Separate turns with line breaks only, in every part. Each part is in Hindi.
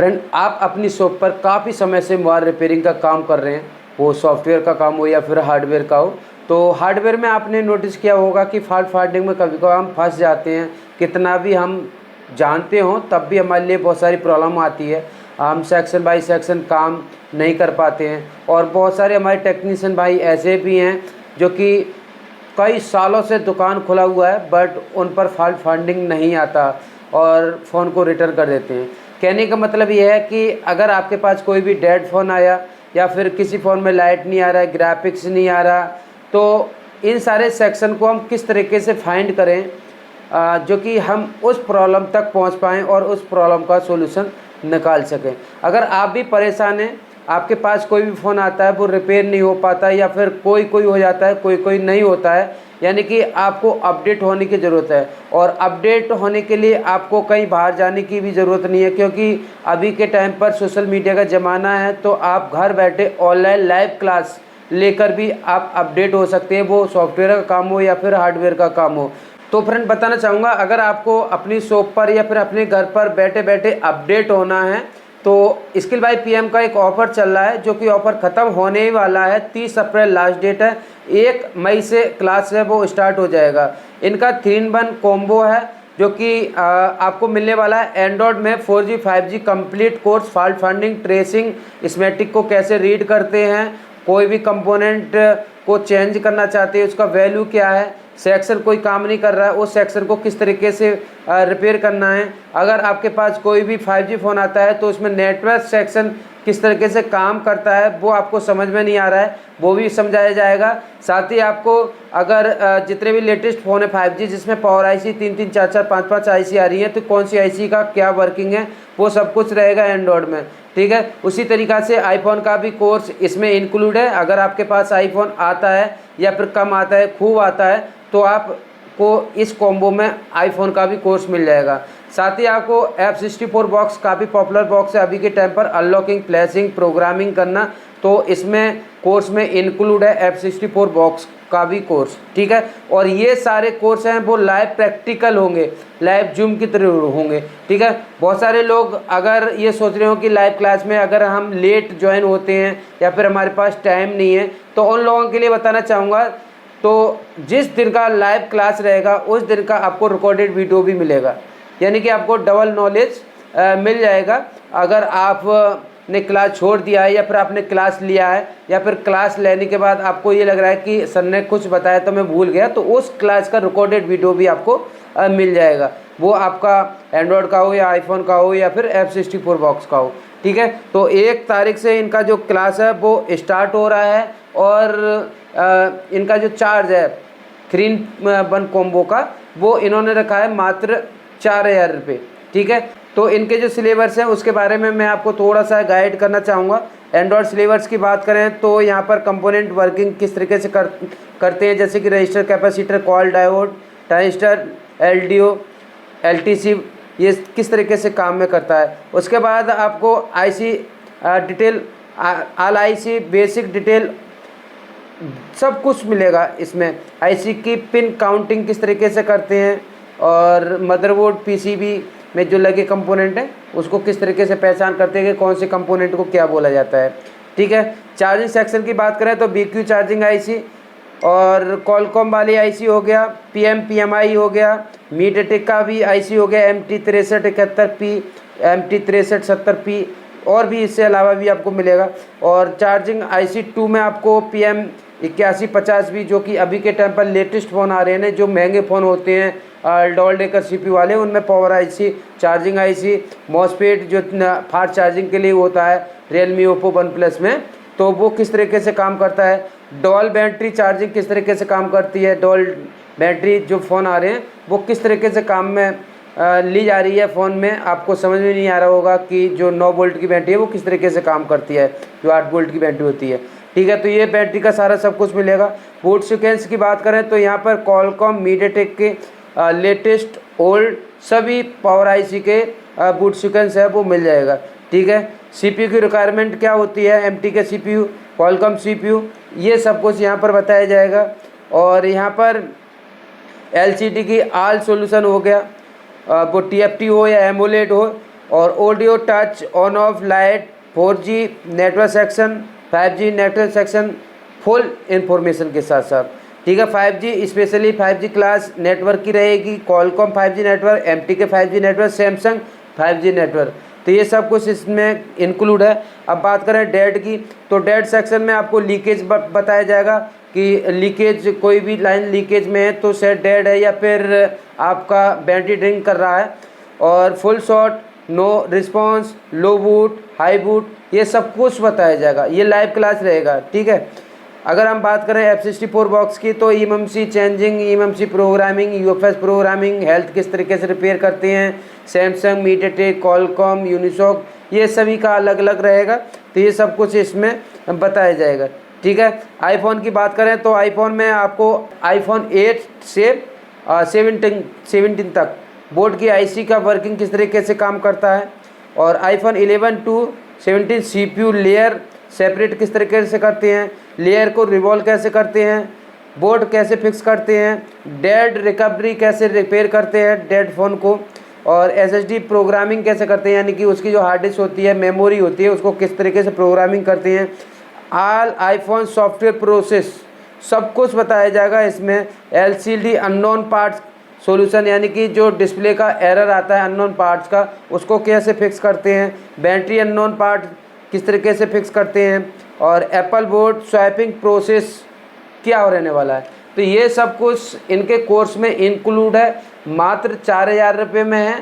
फ्रेंड, आप अपनी शॉप पर काफ़ी समय से मोबाइल रिपेयरिंग का काम कर रहे हैं, वो सॉफ्टवेयर का काम हो या फिर हार्डवेयर का हो। तो हार्डवेयर में आपने नोटिस किया होगा कि फॉल्ट फाइंडिंग में कभी कभी हम फंस जाते हैं। कितना भी हम जानते हों तब भी हमारे लिए बहुत सारी प्रॉब्लम आती है। हम सेक्शन बाय सेक्शन काम नहीं कर पाते हैं। और बहुत सारे हमारे टेक्नीशियन भाई ऐसे भी हैं जो कि कई सालों से दुकान खुला हुआ है बट उन पर फॉल्ट फाइंडिंग नहीं आता और फ़ोन को रिटर्न कर देते हैं। कहने का मतलब ये है कि अगर आपके पास कोई भी डेड फ़ोन आया या फिर किसी फ़ोन में लाइट नहीं आ रहा है, ग्राफिक्स नहीं आ रहा, तो इन सारे सेक्शन को हम किस तरीके से फाइंड करें जो कि हम उस प्रॉब्लम तक पहुंच पाएँ और उस प्रॉब्लम का सॉल्यूशन निकाल सकें। अगर आप भी परेशान हैं, आपके पास कोई भी फ़ोन आता है वो रिपेयर नहीं हो पाता या फिर कोई कोई हो जाता है, कोई कोई नहीं होता है, यानी कि आपको अपडेट होने की ज़रूरत है। और अपडेट होने के लिए आपको कहीं बाहर जाने की भी ज़रूरत नहीं है, क्योंकि अभी के टाइम पर सोशल मीडिया का ज़माना है। तो आप घर बैठे ऑनलाइन लाइव क्लास लेकर भी आप अपडेट हो सकते हैं, वो सॉफ्टवेयर का काम हो या फिर हार्डवेयर का काम हो। तो फ्रेंड, बताना चाहूँगा, अगर आपको अपनी शॉप पर या फिर अपने घर पर बैठे बैठे अपडेट होना है तो स्किल बाय पीएम का एक ऑफ़र चल रहा है, जो कि ऑफ़र ख़त्म होने ही वाला है। 30 अप्रैल लास्ट डेट है। 1 मई से क्लास है वो स्टार्ट हो जाएगा। इनका 3-in-1 कॉम्बो है जो कि आपको मिलने वाला है। एंड्रॉयड में 4G 5G complete course, fault finding, tracing, schematic को कैसे रीड करते हैं, कोई भी कंपोनेंट को चेंज करना चाहते हैं उसका वैल्यू क्या है, सेक्शन कोई काम नहीं कर रहा है उस सेक्शन को किस तरीके से रिपेयर करना है। अगर आपके पास कोई भी 5G फ़ोन आता है तो उसमें नेटवर्क सेक्शन किस तरीके से काम करता है वो आपको समझ में नहीं आ रहा है, वो भी समझाया जाएगा। साथ ही आपको अगर जितने भी लेटेस्ट फ़ोन है 5G जिसमें पावर आईसी 3-3, 4-4, 5-5 आईसी आ रही है, तो कौन सी आईसी का क्या वर्किंग है वो सब कुछ रहेगा एंड्रॉयड में। ठीक है, उसी तरीक़ा से आईफोन का भी कोर्स इसमें इंक्लूड है। अगर आपके पास आईफोन आता है या फिर कम आता है, खूब आता है, तो आपको इस कॉम्बो में आईफोन का भी कोर्स मिल जाएगा। साथ ही आपको F64 बॉक्स, काफ़ी पॉपुलर बॉक्स है अभी के टाइम पर, अनलॉकिंग, फ्लैशिंग, प्रोग्रामिंग करना, तो इसमें कोर्स में इंक्लूड है F64 बॉक्स का भी कोर्स। ठीक है, और ये सारे कोर्स हैं वो लाइव प्रैक्टिकल होंगे, लाइव जूम की तरह होंगे। ठीक है, बहुत सारे लोग अगर ये सोच रहे हो कि लाइव क्लास में अगर हम लेट ज्वाइन होते हैं या फिर हमारे पास टाइम नहीं है, तो उन लोगों के लिए बताना चाहूँगा, तो जिस दिन का लाइव क्लास रहेगा उस दिन का आपको रिकॉर्डेड वीडियो भी मिलेगा, यानी कि आपको डबल नॉलेज मिल जाएगा। अगर आपने क्लास छोड़ दिया है या फिर आपने क्लास लिया है या फिर क्लास लेने के बाद आपको ये लग रहा है कि सर ने कुछ बताया तो मैं भूल गया, तो उस क्लास का रिकॉर्डेड वीडियो भी आपको मिल जाएगा। वो आपका एंड्रॉयड का हो या आईफोन का हो या फिर F64 बॉक्स का हो। ठीक है, तो 1 तारीख से इनका जो क्लास है वो स्टार्ट हो रहा है और इनका जो चार्ज है 3-in-1 कॉम्बो का वो इन्होंने रखा है मात्र 4000 रुपये। ठीक है, तो इनके जो सिलेबस हैं उसके बारे में मैं आपको थोड़ा सा गाइड करना चाहूँगा। एंड्रॉयड सिलेबस की बात करें तो यहाँ पर कंपोनेंट वर्किंग किस तरीके से करते हैं, जैसे कि register, capacitor, call, diode, transistor, LDO, LTC, ये किस तरीके से काम में करता है। उसके बाद आपको IC detail, all IC basic detail सब कुछ मिलेगा इसमें। आईसी की पिन काउंटिंग किस तरीके से करते हैं और मदरबोर्ड, पीसीबी में जो लगे कंपोनेंट हैं उसको किस तरीके से पहचान करते हैं कि कौन से कंपोनेंट को क्या बोला जाता है। ठीक है, चार्जिंग सेक्शन की बात करें तो BQ चार्जिंग आईसी और कॉलकॉम वाली आईसी हो गया, PMI हो गया, मीडियाटेक का भी आईसी हो गया, MT6371P, MT6370P, और भी इससे अलावा भी आपको मिलेगा। और चार्जिंग आईसी 2 में आपको PM8150 जो कि अभी के टाइम पर लेटेस्ट फ़ोन आ रहे हैं, जो महंगे फ़ोन होते हैं डबल डेकर CPU वाले, उनमें power IC, charging IC, MOSFET जो फास्ट चार्जिंग के लिए होता है Realme, Oppo, OnePlus में, तो वो किस तरीके से काम करता है। डबल बैटरी चार्जिंग किस तरीके से काम करती है, डबल बैटरी जो फ़ोन आ रहे हैं वो किस तरीके से काम में ली जा रही है फ़ोन में, आपको समझ में नहीं आ रहा होगा कि जो 9 वोल्ट की बैटरी है वो किस तरीके से काम करती है, जो 8 वोल्ट की बैटरी होती है। ठीक है, तो ये बैटरी का सारा सब कुछ मिलेगा। बूट सीक्वेंस की बात करें तो यहाँ पर कॉलकॉम, मीडियाटेक के लेटेस्ट ओल्ड सभी पावर आईसी के बूट सीक्वेंस है वो मिल जाएगा। ठीक है, CPU की रिक्वायरमेंट क्या होती है, MT के CPU, कॉलकॉम CPU, ये सब कुछ यहाँ पर बताया जाएगा। और यहाँ पर LCD की ऑल सॉल्यूशन हो गया, वो TFT हो या एमोलेड हो, और audio touch on off light, 4G network section, 5G network section, full information के साथ साथ, ठीक है। 5G specially 5G class network की रहेगी, Qualcomm 5G network, MTK 5G network, Samsung 5G network, तो ये सब कुछ इसमें इंक्लूड है। अब बात करें डेड की, तो डेड सेक्शन में आपको लीकेज बताया जाएगा कि लीकेज, कोई भी लाइन लीकेज में है तो सेट डेड है या फिर आपका बैटरी ड्रिंक कर रहा है। और फुल शॉट, नो रिस्पॉन्स, लो बूट, हाई बूट, ये सब कुछ बताया जाएगा। ये लाइव क्लास रहेगा, ठीक है। अगर हम बात करें F64 बॉक्स की, तो EMMC changing, EMMC programming, UFS programming, health किस तरीके से रिपेयर करते हैं, सैमसंग, मीडियाटेक, कॉलकॉम, यूनिसॉक, ये सभी का अलग अलग रहेगा, तो ये सब कुछ इसमें बताया जाएगा, ठीक है। आईफोन की बात करें तो आईफोन में आपको आईफोन 8 से 17 तक बोर्ड की IC का वर्किंग किस तरीके से काम करता है, और iPhone 11 to 17 CPU layer separate किस तरीके से करते हैं, लेयर को रिवॉल्व कैसे करते हैं, बोर्ड कैसे फिक्स करते हैं, डेड रिकवरी कैसे रिपेयर करते हैं डेड फ़ोन को, और SSD प्रोग्रामिंग कैसे करते हैं, यानी कि उसकी जो हार्ड डिस्क होती है, मेमोरी होती है, उसको किस तरीके से प्रोग्रामिंग करते हैं। ऑल आईफोन सॉफ्टवेयर प्रोसेस सब कुछ बताया जाएगा इसमें। LCD अननोन पार्ट्स सॉल्यूशन, यानी कि जो डिस्प्ले का एरर आता है अननोन पार्ट्स का, उसको कैसे फिक्स करते हैं। बैटरी अननोन पार्ट किस तरीके से फिक्स करते हैं, और एप्पल बोर्ड स्वैपिंग प्रोसेस क्या हो रहने वाला है। तो ये सब कुछ इनके कोर्स में इंक्लूड है, मात्र 4000 रुपये में है।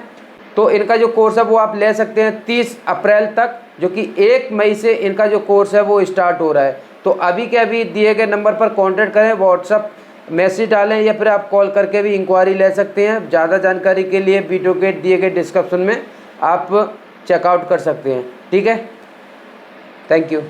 तो इनका जो कोर्स है वो आप ले सकते हैं 30 अप्रैल तक, जो कि 1 मई से इनका जो कोर्स है वो स्टार्ट हो रहा है। तो अभी के अभी दिए गए नंबर पर कॉन्टैक्ट करें, व्हाट्सअप मैसेज डालें, या फिर आप कॉल करके भी इंक्वायरी ले सकते हैं। ज़्यादा जानकारी के लिए वीडियो के दिए गए डिस्क्रिप्शन में आप चेकआउट कर सकते हैं, ठीक है। Thank you.